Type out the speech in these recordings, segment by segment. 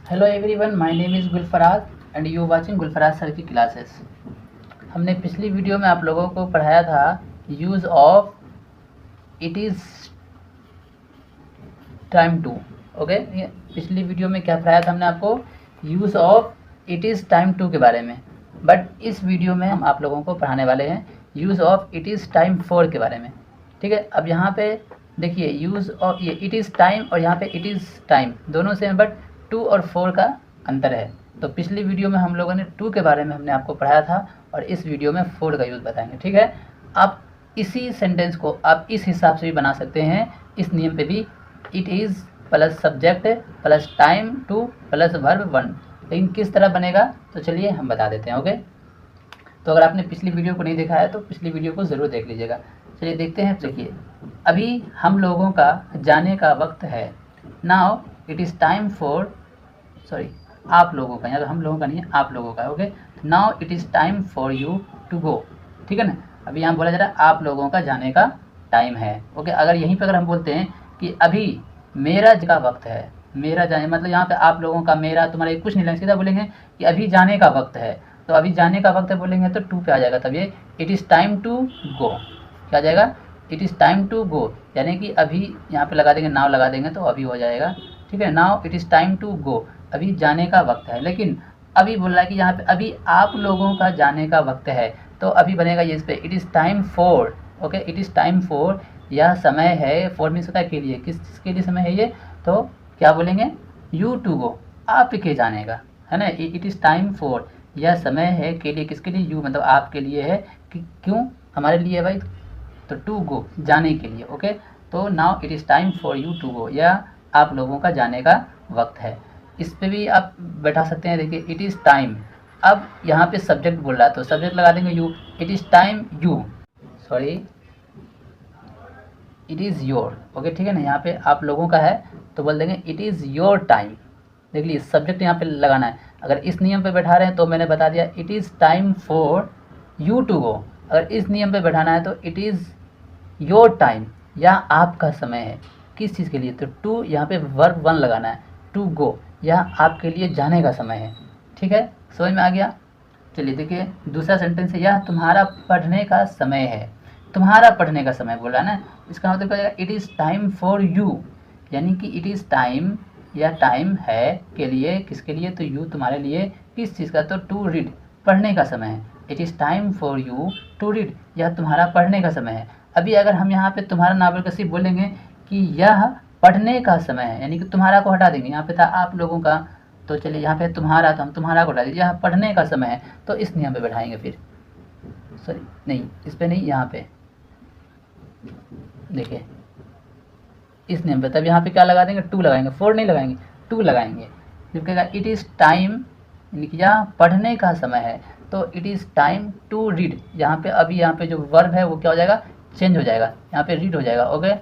Hello everyone, my name is Gulfaraz and you watching Gulfaraz sir की classes. हमने पिछली video में आप लोगों को पढ़ाया था use of it is time to. Okay, पिछली वीडियो में क्या पढ़ाया था हमने आपको? Use of it is time to के बारे में। बट इस वीडियो में हम आप लोगों को पढ़ाने वाले हैं use of it is time four के बारे में। ठीक है, अब यहाँ पे देखिए यूज़ ऑफ ये इट इज़ टाइम और यहाँ पे इट इज़ टाइम दोनों से, बट 2 और 4 का अंतर है। तो पिछली वीडियो में हम लोगों ने 2 के बारे में हमने आपको पढ़ाया था और इस वीडियो में 4 का यूज़ बताएंगे। ठीक है, आप इसी सेंटेंस को आप इस हिसाब से भी बना सकते हैं, इस नियम पे भी। It is plus subject plus time two plus verb one. लेकिन किस तरह बनेगा तो चलिए हम बता देते हैं। ओके, तो अगर आपने पिछली वीडियो को नहीं देखा है तो पिछली वीडियो को ज़रूर देख लीजिएगा। चलिए देखते हैं। देखिए, अभी हम लोगों का जाने का वक्त है। Now it is time for, sorry आप लोगों का, यहाँ हम लोगों का नहीं है, आप लोगों का। Okay, now it is time for you to go. ठीक है ना, अभी यहाँ बोला जा रहा है आप लोगों का जाने का टाइम है। ओके, अगर यहीं पर अगर हम बोलते हैं कि अभी मेरा का वक्त है, मेरा जाने मतलब यहाँ पे आप लोगों का, मेरा, तुम्हारा कुछ नहीं लगेगा। सीधा बोलेंगे कि अभी जाने का वक्त है, तो अभी जाने का वक्त है बोलेंगे तो टू पे आ जाएगा। तब ये it is time to go क्या आ जाएगा? It is time to go, यानी कि अभी यहाँ पे लगा देंगे, नाउ लगा देंगे तो अभी हो जाएगा। ठीक है, now it is time to go, अभी जाने का वक्त है। लेकिन अभी बोल रहा है कि यहाँ पे अभी आप लोगों का जाने का वक्त है, तो अभी बनेगा ये इस पर it is time for. Okay, it is time for, यह समय है, फॉर मीन्स होता है के लिए, किस के लिए समय है ये, तो क्या बोलेंगे? यू टू गो, आपके जाने का, है ना। इट इज़ टाइम फॉर, यह समय है के लिए, किसके लिए? यू मतलब आपके लिए है। कि क्यों हमारे लिए भाई? तो टू गो, जाने के लिए। ओके, तो now it is time for you to go, यह आप लोगों का जाने का वक्त है। इस पे भी आप बैठा सकते हैं। देखिए इट इज़ टाइम, अब यहाँ पे सब्जेक्ट बोल रहा है तो सब्जेक्ट लगा देंगे you. It is time you, sorry it is your. Okay, ठीक है ना, यहाँ पे आप लोगों का है तो बोल देंगे इट इज़ योर टाइम। देख लीजिए सब्जेक्ट यहाँ पे लगाना है। अगर इस नियम पे बैठा रहे हैं तो मैंने बता दिया it is time for you to go. अगर इस नियम पे बैठाना है तो इट इज़ योर टाइम, या आपका समय है। किस चीज़ के लिए? तो टू, यहाँ पे वर्ब वन लगाना है, टू गो, यह आपके लिए जाने का समय है। ठीक है, समझ में आ गया? चलिए देखिए दूसरा सेंटेंस है, यह तुम्हारा पढ़ने का समय है। तुम्हारा पढ़ने का समय बोला ना, इसका मतलब क्या? It is time for you, यानी कि इट इज़ टाइम, या टाइम है के लिए, किसके लिए? तो यू, तुम्हारे लिए। किस चीज़ का? तो टू रीड, पढ़ने का समय है। It is time for you to read, यह तुम्हारा पढ़ने का समय है। अभी अगर हम यहाँ पे तुम्हारा ना बोल कर सिर्फ बोलेंगे कि यह पढ़ने का समय है, यानी कि तुम्हारा को हटा देंगे। यहाँ पे था आप लोगों का, तो चलिए यहाँ पे तुम्हारा, तो हम तुम्हारा को हटा दीजिए, यह पढ़ने का समय है, तो इस नियम पे बैठाएंगे। फिर सॉरी नहीं, इस पे नहीं, यहाँ पे देखिए इस नियम पे, तब यहाँ पे क्या लगा देंगे? टू लगाएंगे, फोर नहीं लगाएंगे, टू लगाएंगे। जब कहेगा इट इज़ टाइम, यानी कि यह पढ़ने का समय है, तो it is time to read, यहाँ पे अभी यहाँ पे जो वर्ब है वो क्या हो जाएगा? चेंज हो जाएगा, यहाँ पे रीड हो जाएगा। Okay,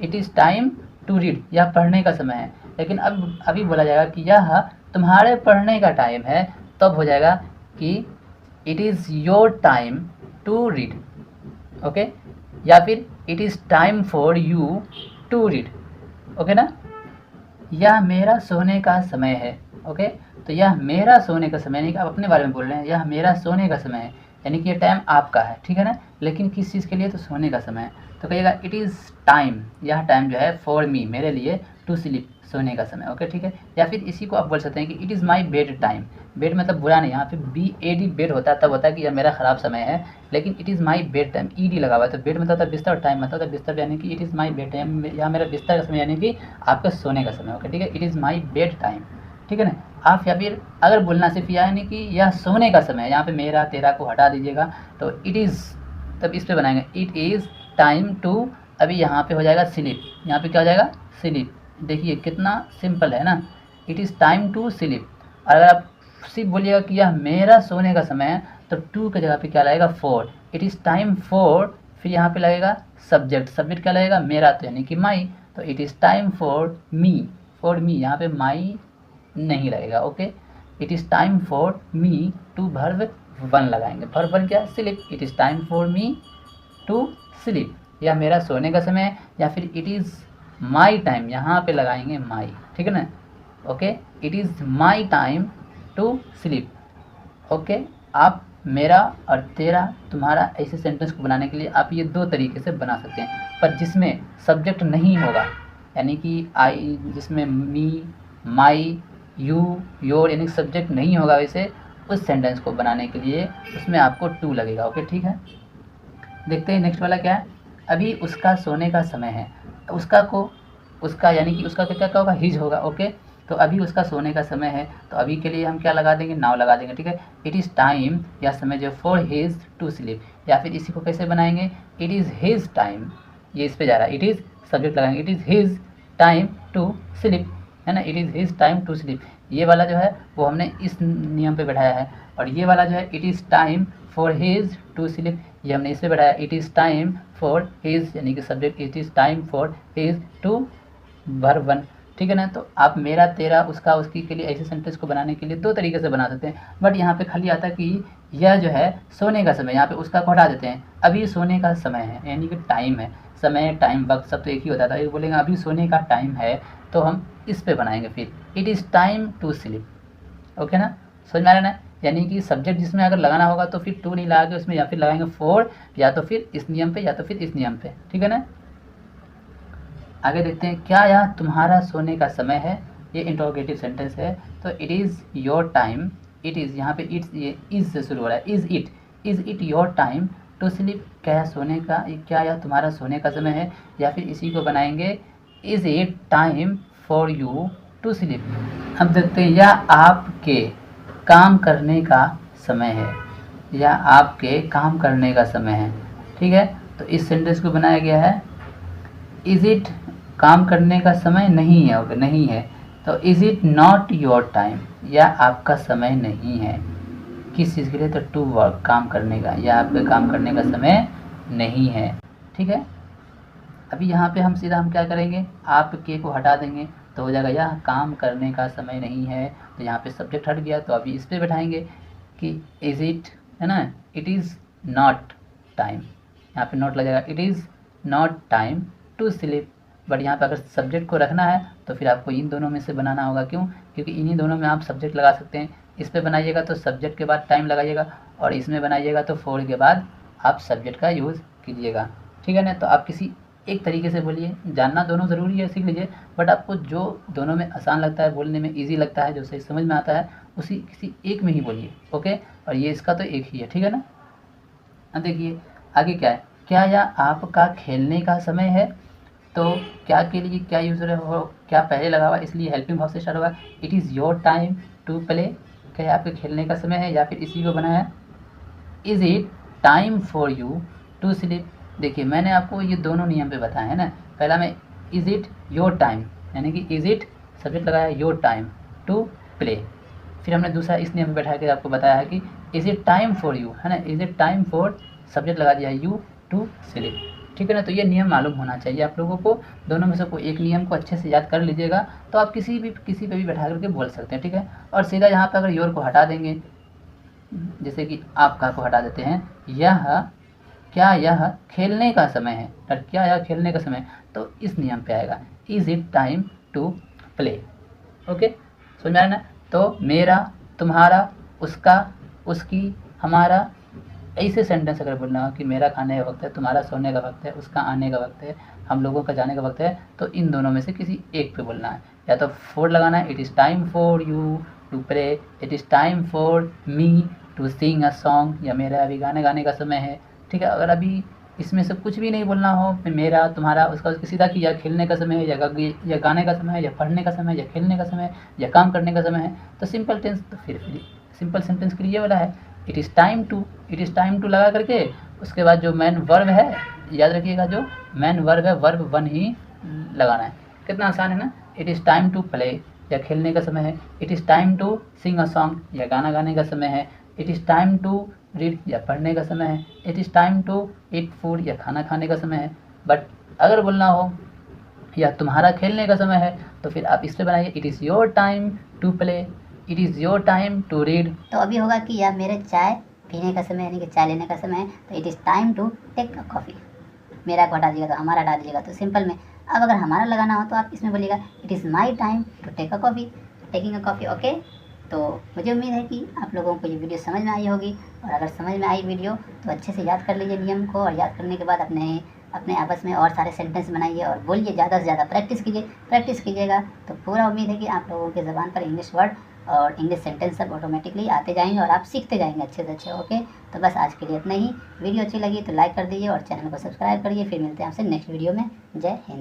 it is time to read, यह पढ़ने का समय है। लेकिन अब अभी बोला जाएगा कि यह तुम्हारे पढ़ने का टाइम है, तब हो जाएगा कि it is your time to read. Okay, या फिर it is time for you to read. Okay ना, यह मेरा सोने का समय है। ओके, तो यह मेरा सोने का समय, यानी कि आप अपने बारे में बोल रहे हैं, यह मेरा सोने का समय है, यानी कि ये टाइम आपका है। ठीक है ना, लेकिन किस चीज़ के लिए? तो सोने का समय है। तो कहिएगा इट इज़ टाइम, यह टाइम जो है फॉर मी, मेरे लिए, टू स्लीप, सोने का समय। ओके, ठीक है। या फिर इसी को आप बोल सकते हैं कि it is my bed time. Bed मतलब बुरा नहीं, यहाँ पे BAD बेड होता है, तब होता है कि यह मेरा ख़राब समय है। लेकिन it is my bed time, ED लगा हुआ है, तो बेड मतलब होता है बिस्तर, टाइम मतलब होता है बिस्तर, यानी कि it is my bed time, यहाँ मेरा बिस्तर का समय, यानी कि आपका सोने का समय। ओके, ठीक है, it is my bed time. ठीक है ना, आप या फिर अगर बोलना सिर्फ यह, यानी कि यह सोने का समय है, यहाँ पे मेरा तेरा को हटा दीजिएगा, तो इट इज़, तब इस पे बनाएंगे इट इज़ टाइम टू, अभी यहाँ पे हो जाएगा स्लीप, यहाँ पे क्या हो जाएगा? स्लीप। देखिए कितना सिंपल है ना, it is time to sleep. और अगर आप सिर्फ बोलिएगा कि यह मेरा सोने का समय है, तो टू की जगह पे क्या लगेगा? Four, it is time four, फिर यहाँ पे लगेगा सब्जेक्ट, सब्जेक्ट क्या लगेगा? मेरा, तो यानी कि माई, तो it is time for me, यहाँ पे माई नहीं लगेगा। Okay, it is time for me to, verb one लगाएंगे, वर्ब वन क्या? Sleep, it is time for me to sleep, या मेरा सोने का समय है। या फिर इट इज़ माई टाइम, यहाँ पे लगाएंगे माई। ठीक है ना, okay, it is my time to sleep. Okay, आप मेरा और तेरा तुम्हारा ऐसे सेंटेंस को बनाने के लिए आप ये दो तरीके से बना सकते हैं, पर जिसमें सब्जेक्ट नहीं होगा, यानी कि आई, जिसमें मी, माई, यू, योर यानी सब्जेक्ट नहीं होगा, वैसे उस सेंटेंस को बनाने के लिए उसमें आपको टू लगेगा। ओके, ठीक है। देखते हैं नेक्स्ट वाला क्या है। अभी उसका सोने का समय है। उसका यानी कि उसका क्या क्या होगा, हिज होगा। ओके, तो अभी उसका सोने का समय है, तो अभी के लिए हम क्या लगा देंगे, नाउ लगा देंगे। ठीक है, इट इज़ टाइम या समय जो फॉर हिज टू स्लीप, या फिर इसी को कैसे बनाएंगे, इट इज़ हिज टाइम, ये इस पे जा रहा है, इट इज़ सब्जेक्ट लगाएंगे, it is his time to sleep, है ना, it is his time to sleep. ये वाला जो है वो हमने इस नियम पे बैठाया है, और ये वाला जो है it is time for his to sleep, ये हमने इस पे बैठाया, it is time for his यानी कि subject, it is time for his to verb one. ठीक है ना। तो आप मेरा, तेरा, उसका, उसकी के लिए ऐसे सेंटेंस को बनाने के लिए दो तरीके से बना सकते हैं, बट यहाँ पे खाली आता कि यह जो है सोने का समय, यहाँ पे उसका को हटा देते हैं, अभी सोने का समय है, यानी कि टाइम है, समय, टाइम, वक्त सब तो एक ही होता था, ये बोलेंगे अभी सोने का टाइम है, तो हम इस पे बनाएंगे फिर it is time to sleep. Okay ना, समझ में आ रहा है ना। यानी कि सब्जेक्ट जिसमें अगर लगाना होगा तो फिर टू नहीं लगा के उसमें या फिर लगाएंगे फॉर, या तो फिर इस नियम पे या तो फिर इस नियम पे। ठीक है ना। आगे देखते हैं, क्या यह तुम्हारा सोने का समय है, ये इंटरोगेटिव सेंटेंस है, तो it is your time, it is यहाँ पे इट्स, ये इज़ से शुरू हो रहा है, is it your time to sleep, क्या यह तुम्हारा सोने का समय है, या फिर इसी को बनाएंगे is it time for you to sleep. हम देखते हैं, यह आपके काम करने का समय है, या आपके काम करने का समय है। ठीक है, तो इस सेंटेंस को बनाया गया है, इज़ इट काम करने का समय नहीं है, ओके नहीं है, तो is it not your time, या आपका समय नहीं है, किस चीज़ के लिए, तो टू वर्क, काम करने का, या आपके काम करने का समय नहीं है। ठीक है, अभी यहाँ पे हम सीधा हम क्या करेंगे, आपके को हटा देंगे तो हो जाएगा यह काम करने का समय नहीं है, तो यहाँ पे सब्जेक्ट हट गया, तो अभी इस पे बैठाएंगे कि इज़ इट, है ना, इट इज़ नॉट टाइम, यहाँ पे नॉट लग जाएगा, it is not time to sleep. But यहाँ पे अगर सब्जेक्ट को रखना है तो फिर आपको इन दोनों में से बनाना होगा, क्यों, क्योंकि इन्हीं दोनों में आप सब्जेक्ट लगा सकते हैं। इस पे बनाइएगा तो सब्जेक्ट के बाद टाइम लगाइएगा, और इसमें बनाइएगा तो फॉर के बाद आप सब्जेक्ट का यूज़ कीजिएगा। ठीक है ना। तो आप किसी एक तरीके से बोलिए, जानना दोनों ज़रूरी है, सीख लीजिए, बट आपको जो दोनों में आसान लगता है, बोलने में ईजी लगता है, जो सही समझ में आता है, उसी किसी एक में ही बोलिए। ओके, और ये इसका तो एक ही है। ठीक है ना। अब देखिए आगे क्या है, क्या यह आपका खेलने का समय है, तो क्या के लिए क्या यूज़ हो, क्या पहले लगा हुआ, इसलिए हेल्पिंग वर्ब से स्टार्ट होगा, it is your time to play, क्या आपके खेलने का समय है, या फिर इसी को बनाया is it time for you to sleep. देखिए मैंने आपको ये दोनों नियम पे बताया है ना, पहला में इज़ इट योर टाइम, यानी कि इज़ इट सब्जेक्ट लगाया योर टाइम टू प्ले, फिर हमने दूसरा इस नियम पे बैठा के आपको बताया है कि is it time for you, है ना, is it time for subject लगा दिया है यू टू स्लीप। ठीक है ना। तो ये नियम मालूम होना चाहिए आप लोगों को, दोनों में से कोई एक नियम को अच्छे से याद कर लीजिएगा, तो आप किसी पे भी बैठा करके बोल सकते हैं। ठीक है, और सीधा यहाँ पर अगर योर को हटा देंगे, जैसे कि आपका को हटा देते हैं, क्या यह खेलने का समय है, और क्या यह खेलने का समय, तो इस नियम पे आएगा, is it time to play. Okay, समझ में आ रहा है ना। तो मेरा, तुम्हारा, उसका, उसकी, हमारा, ऐसे सेंटेंस अगर बोलना हो कि मेरा खाने का वक्त है, तुम्हारा सोने का वक्त है, उसका आने का वक्त है, हम लोगों का जाने का वक्त है, तो इन दोनों में से किसी एक पे बोलना है, या तो फॉर लगाना है, it is time for you to play, it is time for me to sing a song, या मेरा अभी गाने गाने का समय है। ठीक है, अगर अभी इसमें से कुछ भी नहीं बोलना हो, मेरा, तुम्हारा, उसका, उसकी, सीधा कि या खेलने का समय है, या गाने का समय है, या पढ़ने का समय है, या खेलने का समय है, या काम करने का समय है, तो सिंपल टेंस, तो फिर सिंपल सेंटेंस के लिए ये वाला है, इट इज़ टाइम टू लगा करके उसके बाद जो मैन वर्ब है, याद रखिएगा जो मैन वर्ब है, वर्ब वन ही लगाना है। कितना आसान है ना। It is time to play, या खेलने का समय है, it is time to sing a song, या गाना गाने का समय है, it is time to read, या पढ़ने का समय है, it is time to eat food, या खाना खाने का समय है। बट अगर बोलना हो या तुम्हारा खेलने का समय है, तो फिर आप इस पर बनाइए, it is your time to play, it is your time to read. तो अभी होगा कि या मेरे चाय पीने का समय यानी कि चाय लेने का समय है, तो it is time to take a coffee, मेरा को हटा दीजिएगा तो हमारा हटा दीजिएगा, तो सिंपल में। अब अगर हमारा लगाना हो तो आप इसमें बोलिएगा it is my time to take a coffee, taking a coffee. Okay, तो मुझे उम्मीद है कि आप लोगों को ये वीडियो समझ में आई होगी, और अगर समझ में आई वीडियो तो अच्छे से याद कर लीजिए नियम को, और याद करने के बाद अपने आपस में और सारे सेंटेंस बनाइए और बोलिए, ज़्यादा से ज़्यादा प्रैक्टिस कीजिएगा। तो पूरा उम्मीद है कि आप लोगों की ज़बान पर इंग्लिश वर्ड और इंग्लिश सेंटेंस सब ऑटोमेटिकली आते जाएंगे और आप सीखते जाएंगे अच्छे से अच्छे। ओके, तो बस आज के लिए इतना ही। वीडियो अच्छी लगी तो लाइक कर दीजिए और चैनल को सब्सक्राइब करिए। फिर मिलते हैं आपसे नेक्स्ट वीडियो में। जय हिंद।